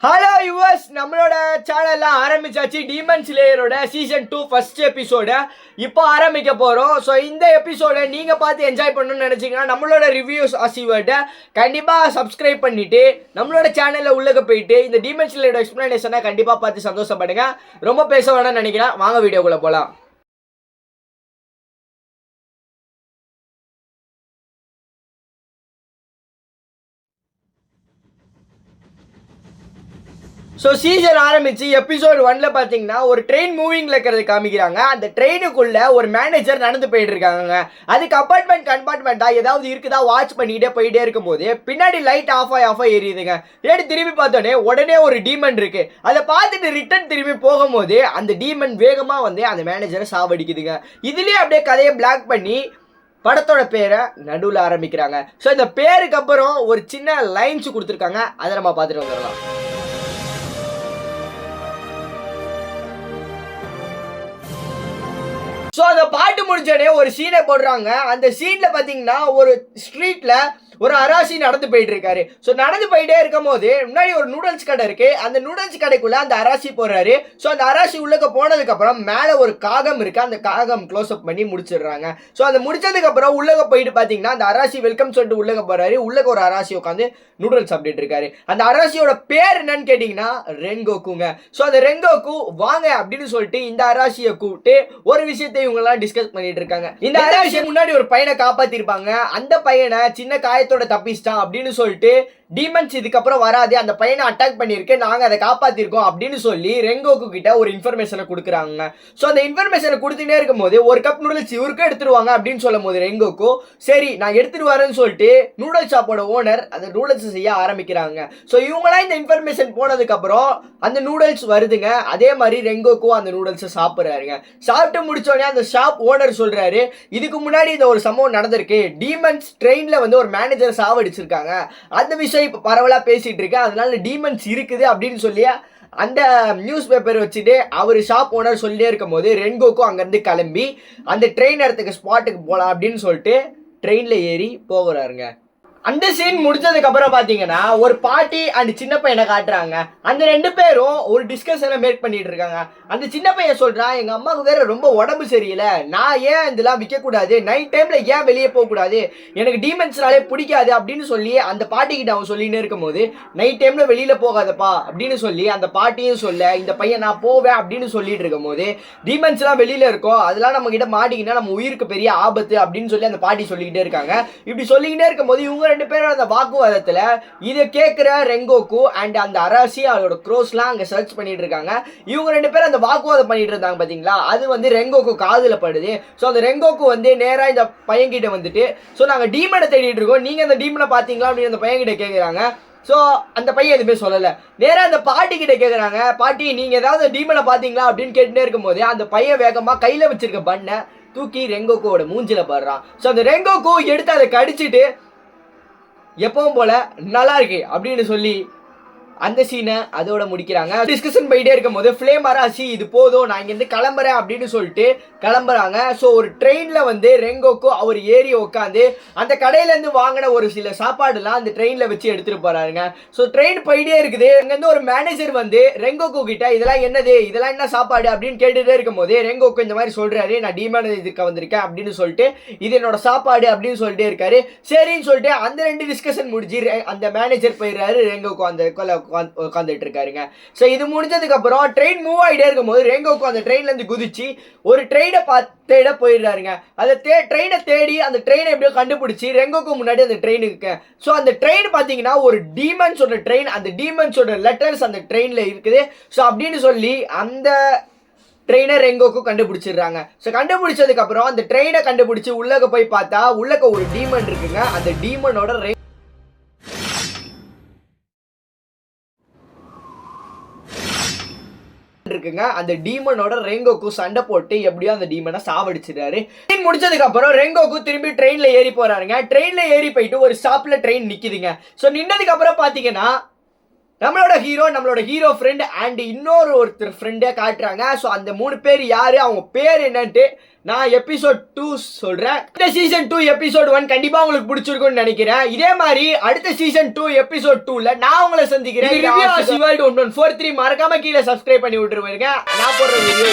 Hello yours, நம்மளோட சேனல்ல ஆரம்பிச்சாச்சு. டீமன் ஸ்லேயரோட சீசன் 2 ஃபர்ஸ்ட் எபிசோட இப்போ ஆரம்பிக்க போகிறோம். ஸோ இந்த எபிசோட நீங்கள் பார்த்து என்ஜாய் பண்ணணும்னு நினச்சிங்கன்னா நம்மளோட ரிவ்யூஸ் ஆசிவர்ட்டை கண்டிப்பாக சப்ஸ்கிரைப் பண்ணிவிட்டு நம்மளோட சேனலில் உள்ளே போயிட்டு இந்த டீமன் ஸ்லேயரோட எக்ஸ்ப்ளனேஷனை கண்டிப்பாக பார்த்து சந்தோஷப்படுங்க. ரொம்ப பேச வேணும்னு நினைக்கிறேன். வாங்க வீடியோக்குள்ளே போகலாம். ஸோ சீசன் ஆரம்பிச்சு எபிசோட் 1ல பார்த்தீங்கன்னா ஒரு ட்ரெயின் மூவிங்கில் இருக்கிறது காமிக்கிறாங்க. அந்த ட்ரெயினுக்குள்ள ஒரு மேனேஜர் நடந்து போயிட்டு இருக்காங்க. அதுக்கு கம்பார்ட்மெண்ட்டாக ஏதாவது இருக்குதா வாட்ச் பண்ணிக்கிட்டே போயிட்டே இருக்கும்போது பின்னாடி லைட் ஆஃப் ஆகி எரியுதுங்க. திரும்பி பார்த்தோன்னே உடனே ஒரு டீமன் இருக்கு. அதை பார்த்துட்டு ரிட்டர்ன் திரும்பி போகும்போது அந்த டீமன் வேகமாக வந்து அந்த மேனேஜரை சாவடிக்குதுங்க. இதுலேயே அப்படியே கதையை பிளாக் பண்ணி படத்தோட பேரை நடுவில் ஆரம்பிக்கிறாங்க. ஸோ இந்த பேருக்கு அப்புறம் ஒரு சின்ன லைன்ஸ் கொடுத்துருக்காங்க. அதை நம்ம பார்த்துட்டு வந்துடலாம். ஸோ அந்த பாட்டு முடிஞ்சோடனே ஒரு சீனை போடுறாங்க. அந்த சீனில் பார்த்தீங்கன்னா ஒரு ஸ்ட்ரீட்டில் ஒரு அராசி நடந்து போயிட்டு இருக்காரு. ஸோ நடந்து போயிட்டே இருக்கும் போது முன்னாடி ஒரு நூடுல்ஸ் கடை இருக்கு. அந்த நூடுல்ஸ் கடைக்குள்ள அந்த அராசி போறாரு. ஸோ அந்த அராசி உள்ளக்க போனதுக்கு அப்புறம் மேலே ஒரு காகம் இருக்கு. அந்த காகம் க்ளோஸ் அப் பண்ணி முடிச்சிடுறாங்க. ஸோ அந்த முடிச்சதுக்கு அப்புறம் உள்ளக போயிட்டு பார்த்தீங்கன்னா அந்த அராசி வெல்கம் சொல்லிட்டு உள்ளக போறாரு. உள்ளக்க ஒரு அராசி உட்காந்து நூடுல்ஸ் சாப்பிட்டு இருக்காரு. அந்த அராசியோட பேர் என்னன்னு கேட்டீங்கன்னா ரெங்கோக்குங்க. ஸோ அந்த ரெங்கோக்கு வாங்க அப்படின்னு சொல்லிட்டு இந்த அராசியை கூப்பிட்டு ஒரு விஷயத்தை இவங்கெல்லாம் டிஸ்கஸ் பண்ணிட்டு இருக்காங்க. இந்த அராசியை முன்னாடி ஒரு பையனை காப்பாத்திருப்பாங்க. அந்த பையனை சின்ன காயத்தோட தப்பிச்சிட்டான் அப்படின்னு சொல்லிட்டு டீமன்ஸ் இதுக்கப்புறம் வராது, அந்த பையனை அட்டாக் பண்ணியிருக்கு, நாங்கள் அதை காப்பாற்றிருக்கோம் அப்படின்னு சொல்லி ரெங்கோக்கு கிட்ட ஒரு இன்ஃபர்மேஷனை கொடுக்குறாங்க. ஸோ அந்த இன்ஃபர்மேஷனை கொடுத்துட்டே இருக்கும்போது ஒரு கப் நூடுல்ஸ் இவருக்கும் எடுத்துருவாங்க அப்படின்னு சொல்லும் போது ரெங்கோக்கு சரி நான் எடுத்துட்டு வரேன்னு சொல்லிட்டு நூடுல்ஸ் ஷாப்போட ஓனர் அந்த நூடுல்ஸ் செய்ய ஆரம்பிக்கிறாங்க. ஸோ இவங்களாம் இந்த இன்ஃபர்மேஷன் போனதுக்கப்புறம் அந்த நூடுல்ஸ் வருதுங்க. அதே மாதிரி ரெங்கோக்கும் அந்த நூடுல்ஸை சாப்பிட்றாருங்க. சாப்பிட்டு முடிச்சோடனே அந்த ஷாப் ஓனர் சொல்றாரு இதுக்கு முன்னாடி இந்த ஒரு சம்பவம் நடந்திருக்கு. டீமன்ஸ் ட்ரெயினில் வந்து ஒரு மேனேஜர் சாவடிச்சிருக்காங்க. அந்த விஷயம் இப்போ பரவலாக பேசிட்டு இருக்கேன். அதனால டீமன்ஸ் இருக்குது அப்படின்னு சொல்லி அந்த நியூஸ் பேப்பர் வச்சுட்டு அவர் ஷாப் ஓனர் சொல்லிட்டே இருக்கும் போது ரெங்கோக்கும் அங்கேருந்து கிளம்பி அந்த ட்ரெயின் இடத்துக்கு ஸ்பாட்டுக்கு போகலாம் அப்படின்னு சொல்லிட்டு ட்ரெயினில் ஏறி போகிறாருங்க. அந்த சீன் முடிச்சதுக்கு அப்புறம் பாத்தீங்கன்னா ஒரு பாட்டி அண்ட் சின்ன பையனை காட்டுறாங்க. அந்த ரெண்டு பேரும் ஒரு டிஸ்கஷனை மேக் பண்ணிட்டு இருக்காங்க. அந்த சின்ன பையன் சொல்றான் எங்க அம்மாவுக்கு வேற ரொம்ப உடம்பு சரியில்லை, நான் ஏன் இதெல்லாம் விற்க கூடாது, நைட் டைம்ல ஏன் வெளியே போக கூடாது, எனக்கு டீமன்ஸ்னாலே பிடிக்காது அப்படின்னு சொல்லி அந்த பாட்டி கிட்ட அவன் சொல்லின்னு இருக்கும் போது நைட் டைம்ல வெளியில போகாதப்பா அப்படின்னு சொல்லி அந்த பாட்டியும் சொல்ல இந்த பையன் நான் போவேன் அப்படின்னு சொல்லிட்டு இருக்கும் போது டீமன்ஸ் எல்லாம் வெளியில இருக்கோம், அதெல்லாம் நம்ம கிட்ட மாட்டிக்கினா நம்ம உயிருக்கு பெரிய ஆபத்து அப்படின்னு சொல்லி அந்த பாட்டி சொல்லிக்கிட்டே இருக்காங்க. இப்படி சொல்லிக்கிட்டே இருக்கும் போது இவங்க ரெண்டு பேரும் அந்த வாக்குவாதத்துல இதை கேட்கிற ரெங்கோக்கு அண்ட் அந்த அராசி அவரோட க்ரோஸ்லாம் அங்க சர்ச் பண்ணிட்டு இருக்காங்க. இவங்க ரெண்டு பேரும் அந்த வாக்குவாதம் பண்ணிட்டு இருந்தாங்க பாத்தீங்களா, அது வந்து ரெங்கோக்கு காதுல படுது. ஸோ அந்த ரெங்கோக்கு வந்து நேரா இந்த பையன்கிட்ட வந்துட்டு ஸோ நாங்க டீமனை தேடிட்டு இருக்கோம், நீங்க அந்த டீமனை பாத்தீங்களா அப்படின்னு அந்த பையன்கிட்ட கேட்குறாங்க. ஸோ அந்த பையன் எதுவுமே சொல்லலை. நேராக அந்த பாட்டி கிட்ட கேட்குறாங்க, பாட்டி நீங்கள் ஏதாவது டீமனை பார்த்தீங்களா அப்படின்னு கேட்டுட்டே இருக்கும்போது அந்த பையன் வேகமாக கையில் வச்சிருக்க பண்ணை தூக்கி ரெங்கோக்கோட மூஞ்சில படுறான். ஸோ அந்த ரெங்கோக்கு எடுத்து அதை கடிச்சிட்டு எப்பவும் போல நல்லா இருக்கு அப்படின்னு சொல்லி அந்த சீனை அதோட முடிக்கிறாங்க. டிஸ்கஷன் போயிட்டே இருக்கும் போது ஃப்ளேம் அராசி இது போதும் நான் இங்கேருந்து கிளம்புறேன் அப்படின்னு சொல்லிட்டு கிளம்புறாங்க. ஸோ ஒரு ட்ரெயினில் வந்து ரெங்கோக்கு அவர் ஏறி உட்காந்து அந்த கடையிலேருந்து வாங்கின ஒரு சில சாப்பாடுலாம் அந்த ட்ரெயினில் வச்சு எடுத்துகிட்டு போகிறாருங்க. ஸோ ட்ரெயின் போயிட்டே இருக்குது. அங்கேருந்து ஒரு மேனேஜர் வந்து ரெங்கோக்கு கிட்ட இதெல்லாம் என்னது, இதெல்லாம் என்ன சாப்பாடு அப்படின்னு கேட்டுகிட்டே இருக்கும் போது ரெங்கோக்கு இந்த மாதிரி சொல்கிறாரு நான் டீமன் இதுக்கு வந்திருக்கேன் அப்படின்னு சொல்லிட்டு இது என்னோட சாப்பாடு அப்படின்னு சொல்லிட்டே இருக்காரு. சரின்னு சொல்லிட்டு அந்த ரெண்டு டிஸ்கஷன் முடிஞ்சு அந்த மேனேஜர் போயிடுறாரு. ரெங்கோக்கு அந்த உட்காந்துட்டு இருக்காருங்க. ஸோ இது முடிஞ்சதுக்கு அப்புறம் ட்ரெயின் மூவ் ஆகிட்டே இருக்கும் போது ரெங்கோக்கு அந்த ட்ரெயின்ல இருந்து குதிச்சு ஒரு ட்ரெயினை தேட போயிடுறாருங்க. அந்த ட்ரெயினை தேடி அந்த ட்ரெயினை எப்படியோ கண்டுபிடிச்சி ரெங்கோக்கு முன்னாடி அந்த ட்ரெயின் இருக்கு. ஸோ அந்த ட்ரெயின் பார்த்தீங்கன்னா ஒரு டீமன்ஸோட ட்ரெயின், அந்த டீமன்ஸோட லெட்டர்ஸ் அந்த ட்ரெயின்ல இருக்குது. ஸோ அப்படின்னு சொல்லி அந்த ட்ரெயினை ரெங்கோக்கு கண்டுபிடிச்சிடுறாங்க. ஸோ கண்டுபிடிச்சதுக்கு அப்புறம் அந்த ட்ரெயினை கண்டுபிடிச்சி உள்ளக்க போய் பார்த்தா உள்ளக்க ஒரு டீமன் இருக்குங்க. அந்த டீமனோட இருக்குங்க. அந்த டீமனோட ரெங்கோக்கு சண்டை போட்டு எப்படியோ அந்த டீமனை சாவடிச்சிட்டாரு. முடிச்சதுக்கு அப்புறம் ரெங்கோக்கு திரும்பி ட்ரெயின்ல ஏறி போறாருங்க. ட்ரெயின்ல ஏறி போயிட்டு ஒரு ஸ்டாப்ல ட்ரெயின் நிக்குதுங்க. ஸோ நின்னதுக்கு அப்புறம் பாத்தீங்கன்னா நம்மளோட ஹீரோ ஃப்ரெண்ட் அண்ட் ஒருத்தர் ஃப்ரெண்டே காட்டுறாங்க. ஸோ அந்த 3 பேர் யாரு, அவங்க பேர் என்னன்ட்டு நான் எபிசோட் 2 சொல்றேன். இந்த சீசன் 2 எபிசோட் 1 கண்டிப்பா உங்களுக்கு பிடிச்சிருக்கும்னு நினைக்கிறேன். இதே மாதிரி அடுத்த சீசன் 2 எபிசோட் 2ல நான் உங்களை சந்திக்கிறேன். மறக்காம கீழே சப்ஸ்கிரைப் பண்ணி விட்டுருவீங்க. நான் போடுற வீடியோ